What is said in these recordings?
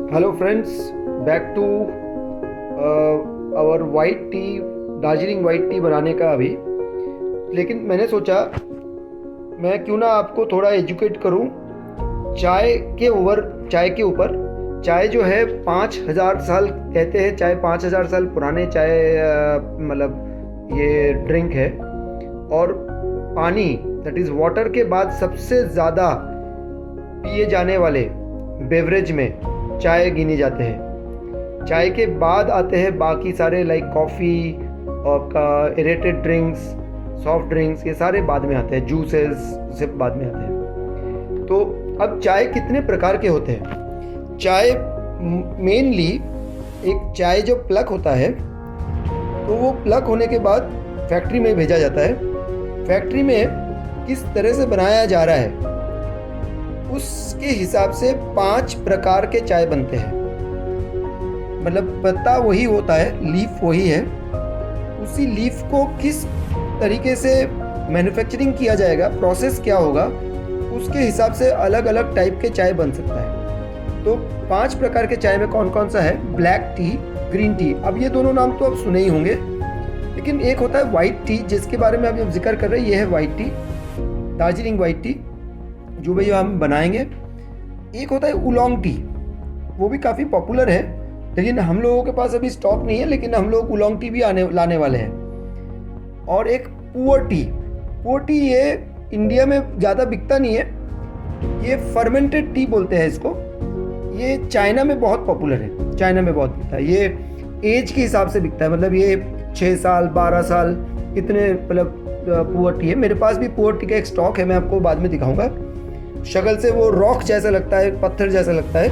Hello friends, back to our white tea, Darjeeling white tea बनाने का अभी। लेकिन मैंने सोचा मैं क्यों ना आपको थोड़ा एजुकेट करूं चाय के ऊपर। चाय जो है 5,000 साल कहते हैं, चाय 5,000 साल पुराने चाय मतलब ये ड्रिंक है। और पानी दैट इज़ वाटर के बाद सबसे ज़्यादा पिए जाने वाले बेवरेज में चाय गिनी जाते हैं। चाय के बाद आते हैं बाकी सारे लाइक कॉफ़ी और का एरेटेड ड्रिंक्स, सॉफ्ट ड्रिंक्स, ये सारे बाद में आते हैं, जूसेस सब बाद में आते हैं। तो अब चाय कितने प्रकार के होते हैं? चाय मेनली एक चाय जो प्लक होता है, तो वो प्लक होने के बाद फैक्ट्री में भेजा जाता है। फैक्ट्री में किस तरह से बनाया जा रहा है उसके हिसाब से 5 प्रकार के चाय बनते हैं। मतलब पत्ता वही होता है, लीफ वही है, उसी लीफ को किस तरीके से मैन्युफैक्चरिंग किया जाएगा, प्रोसेस क्या होगा, उसके हिसाब से अलग अलग टाइप के चाय बन सकता है। तो 5 प्रकार के चाय में कौन कौन सा है? Black T, green tea. अब ये दोनों नाम तो आप सुने ही होंगे, लेकिन एक होता है वाइट टी जिसके बारे में अभी हम जिक्र कर रहे हैं। ये है white tea, Darjeeling white T, जो भैया हम बनाएंगे। एक होता है उलोंग टी, वो भी काफ़ी पॉपुलर है, लेकिन हम लोगों के पास अभी स्टॉक नहीं है, लेकिन हम लोग उलोंग टी भी लाने वाले हैं। और एक पुअर टी। पुअर टी ये इंडिया में ज़्यादा बिकता नहीं है, ये फर्मेंटेड टी बोलते हैं इसको। ये चाइना में बहुत पॉपुलर है, चाइना में बहुत बिकता है। ये एज के हिसाब से बिकता है, मतलब ये 6 साल 12 साल इतने मतलब पुअर टी है। मेरे पास भी पुअर टी का एक स्टॉक है, मैं आपको बाद में दिखाऊंगा। शक्ल से वो रॉक जैसा लगता है, पत्थर जैसा लगता है,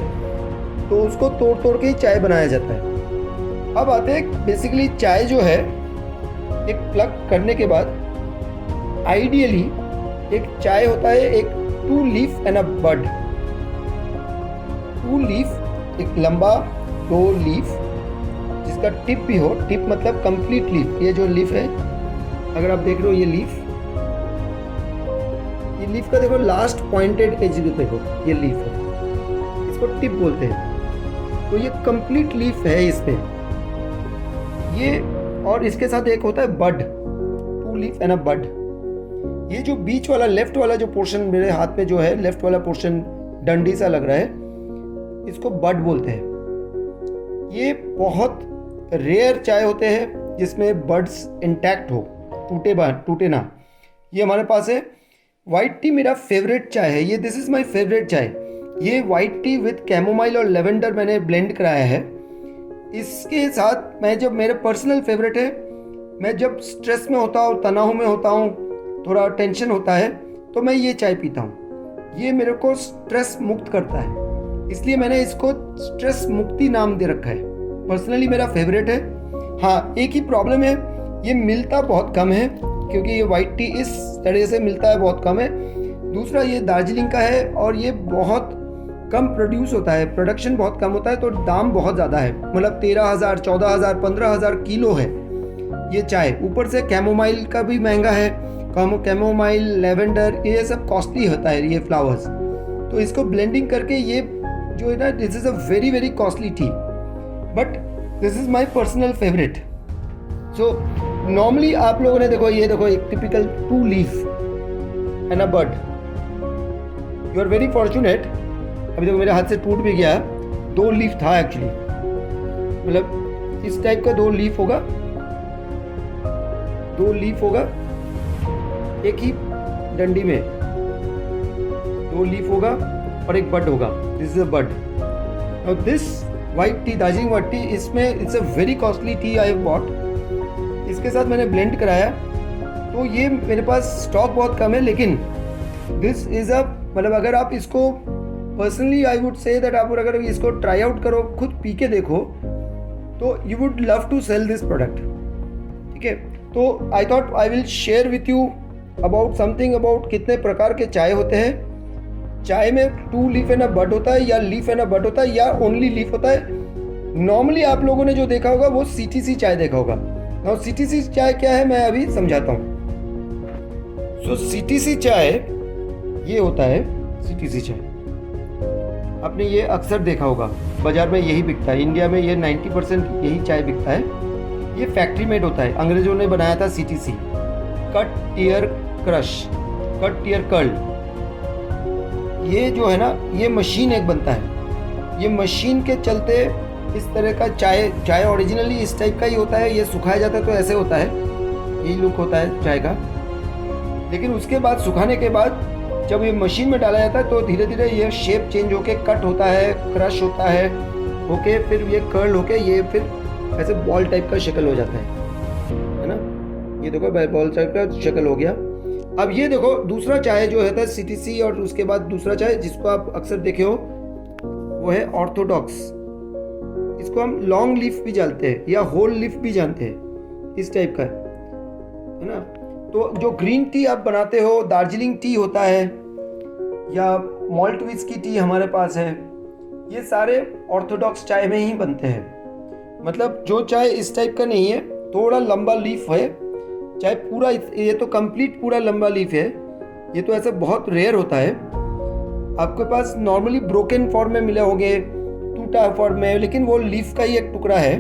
तो उसको तोड़ तोड़ के ही चाय बनाया जाता है। अब आते हैं बेसिकली चाय जो है, एक प्लग करने के बाद आइडियली एक चाय होता है एक 2 leaf and a bud. 2 leaf, एक लंबा 2 लीफ जिसका टिप भी हो, टिप मतलब कंप्लीट लीफ। ये जो लीफ है, अगर आप देख रहे हो ये लीफ का देखो लास्ट पॉइंटेड एज देखो, ये लीफ है, इसको टिप बोलते हैं। तो ये कंप्लीट लीफ है इसमें ये। और इसके साथ एक होता है बड, 2 लीफ एंड अ बड। ये जो बीच वाला लेफ्ट वाला जो पोर्शन मेरे हाथ में जो है, लेफ्ट वाला पोर्शन डंडी सा लग रहा है, इसको बड बोलते हैं। ये बहुत रेयर चाय होते हैं जिसमें बड्स इंटैक्ट हो, टूटे ना। ये हमारे पास है। वाइट टी मेरा फेवरेट चाय है, ये दिस इज़ माय फेवरेट चाय। ये वाइट टी विद कैमोमाइल और लेवेंडर मैंने ब्लेंड कराया है। इसके साथ मैं, जब मेरा पर्सनल फेवरेट है, मैं जब स्ट्रेस में होता हूँ, तनाव में होता हूँ, थोड़ा टेंशन होता है, तो मैं ये चाय पीता हूँ। ये मेरे को स्ट्रेस मुक्त करता है, इसलिए मैंने इसको स्ट्रेस मुक्ति नाम दे रखा है। पर्सनली मेरा फेवरेट है। हाँ, एक ही प्रॉब्लम है, ये मिलता बहुत कम है, क्योंकि ये वाइट टी इस तरह से मिलता है बहुत कम है। दूसरा, ये दार्जिलिंग का है और ये बहुत कम प्रोड्यूस होता है, प्रोडक्शन बहुत कम होता है, तो दाम बहुत ज़्यादा है। मतलब 13,000, 14,000, 15,000 किलो है ये चाय। ऊपर से कैमोमाइल का भी महंगा है, कैमोमाइल, लेवेंडर, ये सब कॉस्टली होता है ये फ्लावर्स। तो इसको ब्लेंडिंग करके ये जो है ना, this is a very very costly tea, but this is my personal favourite. So normally आप लोगों ने देखो, ये देखो एक typical 2 leaf and a bud. You are very fortunate. अभी देखो मेरे हाथ से टूट भी गया, 2 लीफ था एक्चुअली, मतलब इस टाइप का 2 लीफ होगा, 2 लीफ होगा एक ही डंडी में, 2 लीफ होगा और एक बड होगा। This is a bud. Now this white tea, Darjeeling white tea, इसमें it's a very costly tea I have bought. इसके साथ मैंने ब्लेंड कराया, तो ये मेरे पास स्टॉक बहुत कम है, लेकिन दिस इज़ अ, मतलब अगर आप इसको personally I would say that आप अगर इसको ट्राई आउट करो, खुद पी के देखो, तो you would love to sell this product. ठीक है, तो I thought I will share with you about something about कितने प्रकार के चाय होते हैं। चाय में 2 लीफ एंड अ बड होता है, या लीफ एंड अ बड होता है, या ओनली लीफ होता है। नॉर्मली आप लोगों ने जो देखा होगा वो CTC चाय देखा होगा। नाउ CTC चाय क्या है मैं अभी समझाता हूँ। सो CTC चाय ये होता है, CTC चाय। आपने ये अक्सर देखा होगा, बाज़ार में यही बिकता है। इंडिया में ये 90% यही चाय बिकता है। ये फैक्ट्री मेड होता है, अंग्रेज़ों ने बनाया था CTC, cut tear crush, cut tear curl. ये जो है ना, ये मशीन एक बनता है। ये मशीन के चलते इस तरह का चाय ओरिजिनली इस टाइप का ही होता है। ये सुखाया जाता है तो ऐसे होता है, यही लुक होता है चाय का। लेकिन उसके बाद सुखाने के बाद जब ये मशीन में डाला जाता है तो धीरे धीरे ये शेप चेंज होके कट होता है, क्रश होता है, होके फिर ये कर्ल होके ये फिर ऐसे बॉल टाइप का शक्ल हो जाता है ना। ये देखो बॉल टाइप का शक्ल हो गया। अब ये देखो दूसरा चाय जो है CTC, और उसके बाद दूसरा चाय जिसको आप अक्सर देखे हो वो है ऑर्थोडॉक्स। इसको हम लॉन्ग लीफ भी जानते हैं या होल लीफ भी जानते हैं, इस टाइप का है ना। तो जो ग्रीन टी आप बनाते हो, दार्जिलिंग टी होता है या मॉल्ट विस्की टी हमारे पास है, ये सारे ऑर्थोडॉक्स चाय में ही बनते हैं। मतलब जो चाय इस टाइप का नहीं है, थोड़ा लंबा लीफ है चाय, पूरा ये तो कंप्लीट पूरा लंबा लीफ है। ये तो ऐसा बहुत रेयर होता है। आपके पास नॉर्मली ब्रोकन फॉर्म में मिले होंगे, टूटा फॉर्म में, लेकिन वो लीफ का ही एक टुकड़ा है,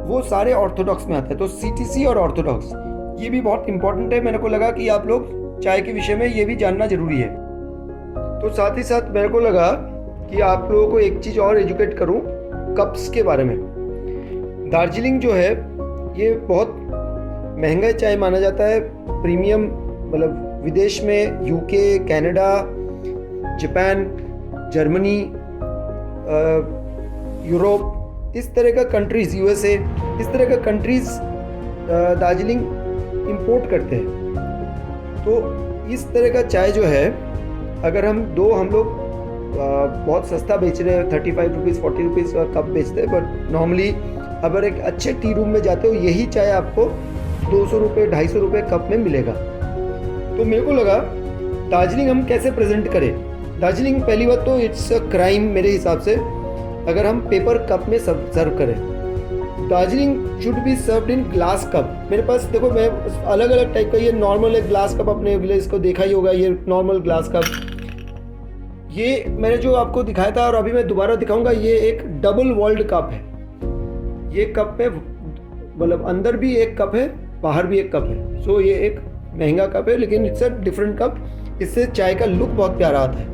वो सारे ऑर्थोडॉक्स में आता है। तो CTC और ऑर्थोडॉक्स ये भी बहुत इंपॉर्टेंट है। मेरे को लगा कि आप लोग चाय के विषय में ये भी जानना जरूरी है। तो साथ ही साथ मेरे को लगा कि आप लोगों को एक चीज़ और एजुकेट करूं, कप्स के बारे में। दार्जिलिंग जो है ये बहुत महंगा चाय माना जाता है, प्रीमियम, मतलब विदेश में UK, Canada, Japan, Germany, Europe, इस तरह का कंट्रीज़, USA, इस तरह का कंट्रीज़ दार्जिलिंग इंपोर्ट करते हैं। तो इस तरह का चाय जो है, अगर हम लोग बहुत सस्ता बेच रहे हैं, 35 रुपीज़ 40 रुपीज़ का कप बेचते हैं, बट नॉर्मली अगर एक अच्छे टी रूम में जाते हो यही चाय आपको 200 रुपये 250 रुपये कप में मिलेगा। तो मेरे को लगा दार्जिलिंग हम कैसे प्रेजेंट करें। दार्जिलिंग पहली बात तो इट्स अ क्राइम मेरे हिसाब से अगर हम पेपर कप में सर्व करें। Darjeeling should be served in glass cup. मेरे पास देखो, मैं अलग अलग टाइप का, ये नॉर्मल है ग्लास कप, अपने इसको देखा ही होगा, ये नॉर्मल ग्लास कप। ये मैंने जो आपको दिखाया था और अभी मैं दोबारा दिखाऊंगा, ये एक डबल वॉल्ड कप है। ये कप में मतलब अंदर भी एक कप है, बाहर भी एक कप है। सो ये एक महंगा कप है, लेकिन इट्स अ डिफरेंट कप। इससे चाय का लुक बहुत प्यारा आता है।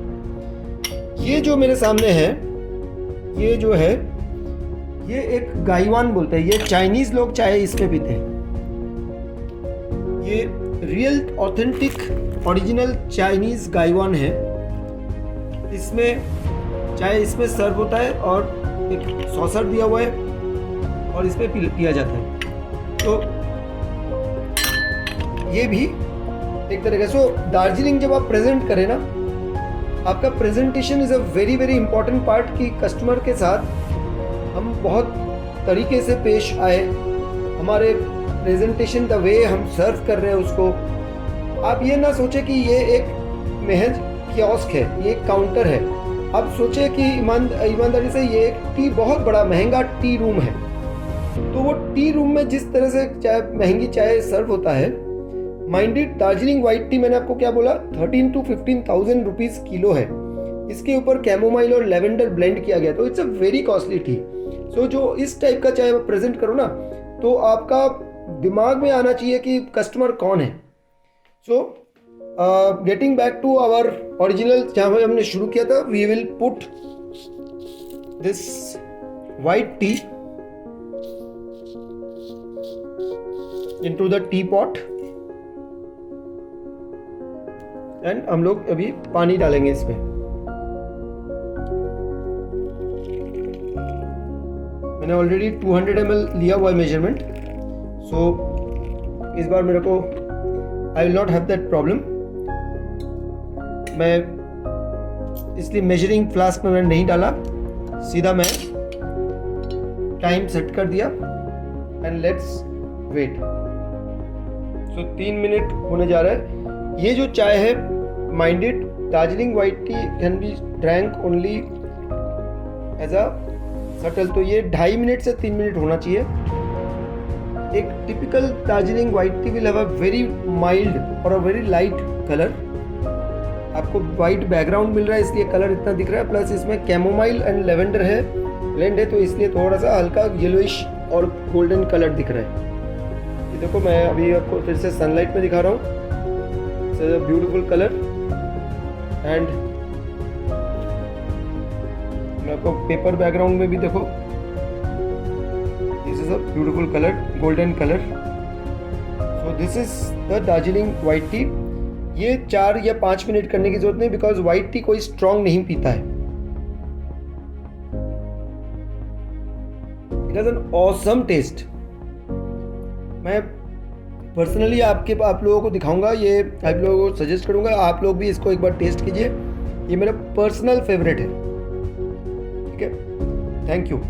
ये जो मेरे सामने है, ये जो है, ये एक गाइवान बोलते हैं। ये चाइनीज लोग चाय इसमें पीते हैं। ये रियल ऑथेंटिक ओरिजिनल चाइनीज गाइवान है। इसमें चाय इसमें सर्व होता है और एक सॉसर दिया हुआ है और इसमें पिया जाता है। तो ये भी एक तरह का। दार्जिलिंग जब आप प्रेजेंट करें ना, आपका presentation is a very very important part, कि कस्टमर के साथ हम बहुत तरीके से पेश आए, हमारे प्रेजेंटेशन द वे हम सर्व कर रहे हैं उसको। आप ये ना सोचे कि ये एक महज कियोस्क है, ये एक काउंटर है। आप सोचे कि ईमानदारी से ये एक बहुत बड़ा महंगा टी रूम है। तो वो टी रूम में जिस तरह से चाय, महंगी चाय सर्व होता है, माइंडेड दार्जिलिंग व्हाइट टी मैंने आपको क्या बोला, 13 to 15,000 रुपीज़ किलो है। इसके ऊपर कैमोमाइल और लेवेंडर ब्लेंड किया गया, तो it's a very costly tea. So जो इस टाइप का चाय प्रेजेंट करो ना, तो आपका दिमाग में आना चाहिए कि कस्टमर कौन है। So getting back to our original, जहाँ हमने शुरू किया था, we will put this white tea into the tea pot and हम लोग अभी पानी डालेंगे इसमें। मैंने ऑलरेडी 200 ml लिया हुआ है मेजरमेंट। सो इस बार मेरे को I will not have that problem. मैं इसलिए मेजरिंग फ्लास्क में मैंने नहीं डाला, सीधा मैं टाइम सेट कर दिया and let's wait. So 3 minute होने जा रहा है। ये जो चाय है, minded Darjeeling white tea can be drank only as a subtle. तो ये 2.5 मिनट से 3 मिनट होना चाहिए। एक typical Darjeeling white T will have a very mild और अ वेरी लाइट कलर। आपको वाइट बैकग्राउंड मिल रहा है इसलिए कलर इतना दिख रहा है, प्लस इसमें कैमोमाइल एंड लेवेंडर है ब्लेंड है, तो इसलिए थोड़ा सा हल्का येलोइश और गोल्डन कलर दिख रहा है। ये देखो मैं अभी आपको फिर से सनलाइट में दिखा रहा हूँ। It's a beautiful colour and मैं आपको पेपर बैकग्राउंड में भी देखो, this is a beautiful colour, golden colour. So this is the Darjeeling white tea. ये 4 या 5 मिनट करने की जरूरत नहीं, बिकॉज वाइट टी कोई स्ट्रॉन्ग नहीं पीता है। It has an awesome taste. मैं पर्सनली आप लोगों को दिखाऊंगा, ये आप लोगों को सजेस्ट करूंगा, आप लोग भी इसको एक बार टेस्ट कीजिए। ये मेरा पर्सनल फेवरेट है। ठीक है, थैंक यू।